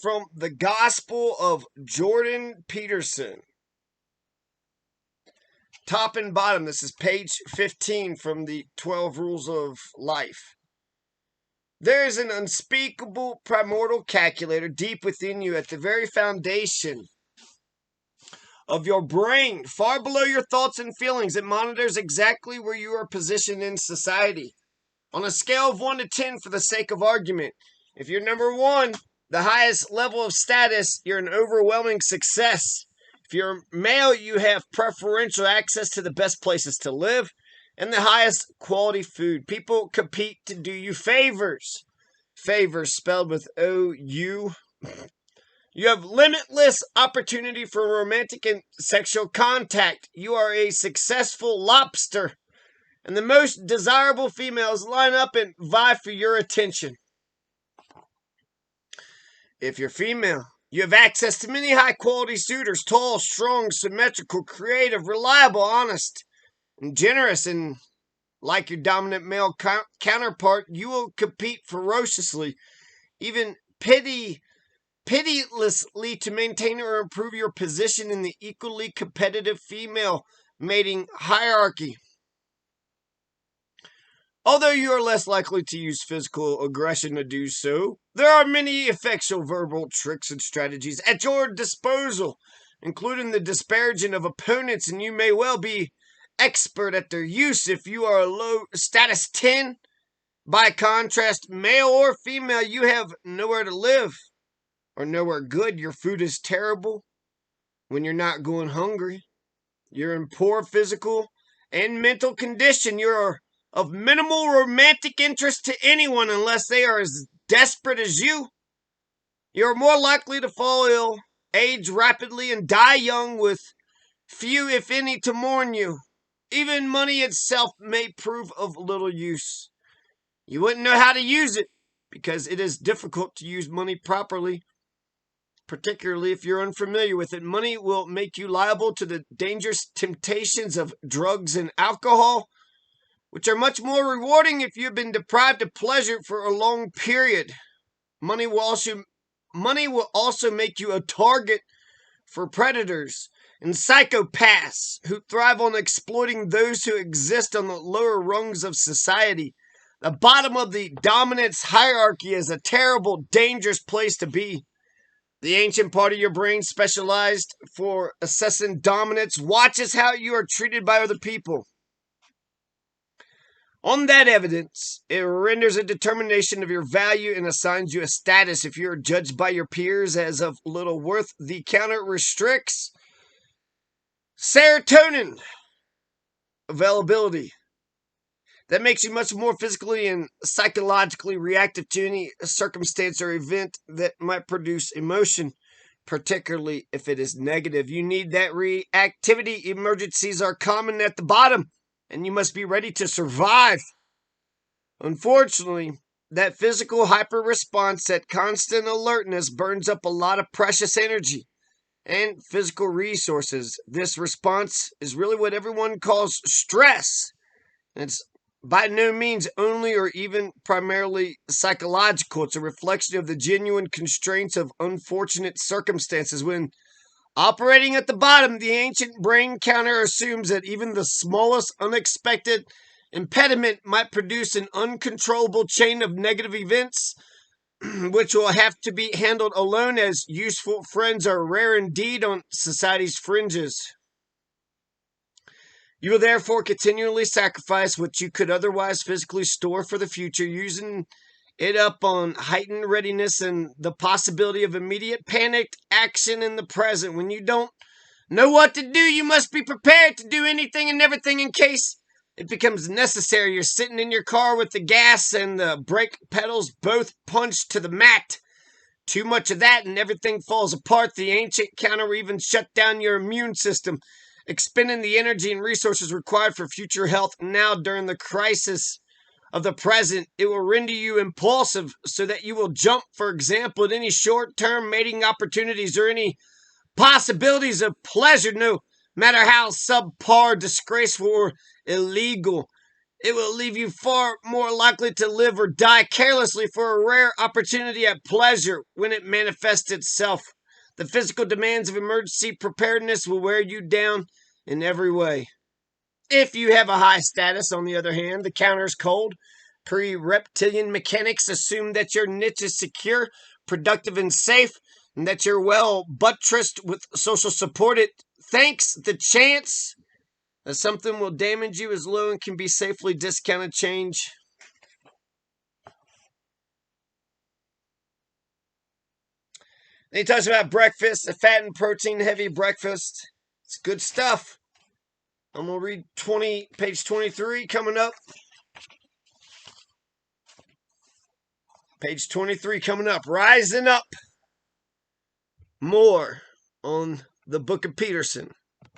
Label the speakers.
Speaker 1: from the Gospel of Jordan Peterson. Top and bottom, this is page 15 from the 12 Rules of Life. There is an unspeakable primordial calculator deep within you at the very foundation of your brain, far below your thoughts and feelings. It monitors exactly where you are positioned in society. On a scale of 1 to 10 for the sake of argument, if you're number 1, the highest level of status, you're an overwhelming success. If you're male, you have preferential access to the best places to live and the highest quality food. People compete to do you favors. Favors spelled with O-U. You have limitless opportunity for romantic and sexual contact. You are a successful lobster. And the most desirable females line up and vie for your attention. If you're female, you have access to many high-quality suitors, tall, strong, symmetrical, creative, reliable, honest, and generous. And like your dominant male counterpart, you will compete ferociously, even pitilessly to maintain or improve your position in the equally competitive female mating hierarchy. Although you are less likely to use physical aggression to do so, there are many effectual verbal tricks and strategies at your disposal, including the disparaging of opponents, and you may well be expert at their use if you are a low status 10. By contrast, male or female, you have nowhere to live or nowhere good. Your food is terrible when you're not going hungry. You're in poor physical and mental condition. You're of minimal romantic interest to anyone unless they are as desperate as you. You're more likely to fall ill, age rapidly, and die young with few, if any, to mourn you. Even money itself may prove of little use. You wouldn't know how to use it because it is difficult to use money properly, particularly if you're unfamiliar with it. Money will make you liable to the dangerous temptations of drugs and alcohol, which are much more rewarding if you've been deprived of pleasure for a long period. Money will also make you a target for predators and psychopaths who thrive on exploiting those who exist on the lower rungs of society. The bottom of the dominance hierarchy is a terrible, dangerous place to be. The ancient part of your brain specialized for assessing dominance watches how you are treated by other people. On that evidence, it renders a determination of your value and assigns you a status. If you are judged by your peers as of little worth, the counter restricts serotonin availability. That makes you much more physically and psychologically reactive to any circumstance or event that might produce emotion, particularly if it is negative. You need that reactivity. Emergencies are common at the bottom, and you must be ready to survive. Unfortunately, that physical hyper response, that constant alertness, burns up a lot of precious energy and physical resources. This response is really what everyone calls stress. It's by no means only or even primarily psychological. It's a reflection of the genuine constraints of unfortunate circumstances. When operating at the bottom, the ancient brain counter assumes that even the smallest unexpected impediment might produce an uncontrollable chain of negative events, which will have to be handled alone, as useful friends are rare indeed on society's fringes. You will therefore continually sacrifice what you could otherwise physically store for the future, using it up on heightened readiness and the possibility of immediate panicked action in the present. When you don't know what to do, you must be prepared to do anything and everything in case it becomes necessary. You're sitting in your car with the gas and the brake pedals both punched to the mat. Too much of that and everything falls apart. The ancient counter will even shut down your immune system, expending the energy and resources required for future health now during the crisis of the present. It will render you impulsive so that you will jump, for example, at any short-term mating opportunities or any possibilities of pleasure, no matter how subpar, disgraceful, or illegal. It will leave you far more likely to live or die carelessly for a rare opportunity at pleasure when it manifests itself. The physical demands of emergency preparedness will wear you down in every way. If you have a high status, on the other hand, the counter is cold. Pre-reptilian mechanics assume that your niche is secure, productive, and safe, and that you're well buttressed with social support. It thanks the chance that something will damage you is low and can be safely discounted change. Then he talks about breakfast, a fat and protein heavy breakfast. It's good stuff. I'm going to read page 23 coming up. Page 23 coming up. Rising up more on the book of Peterson.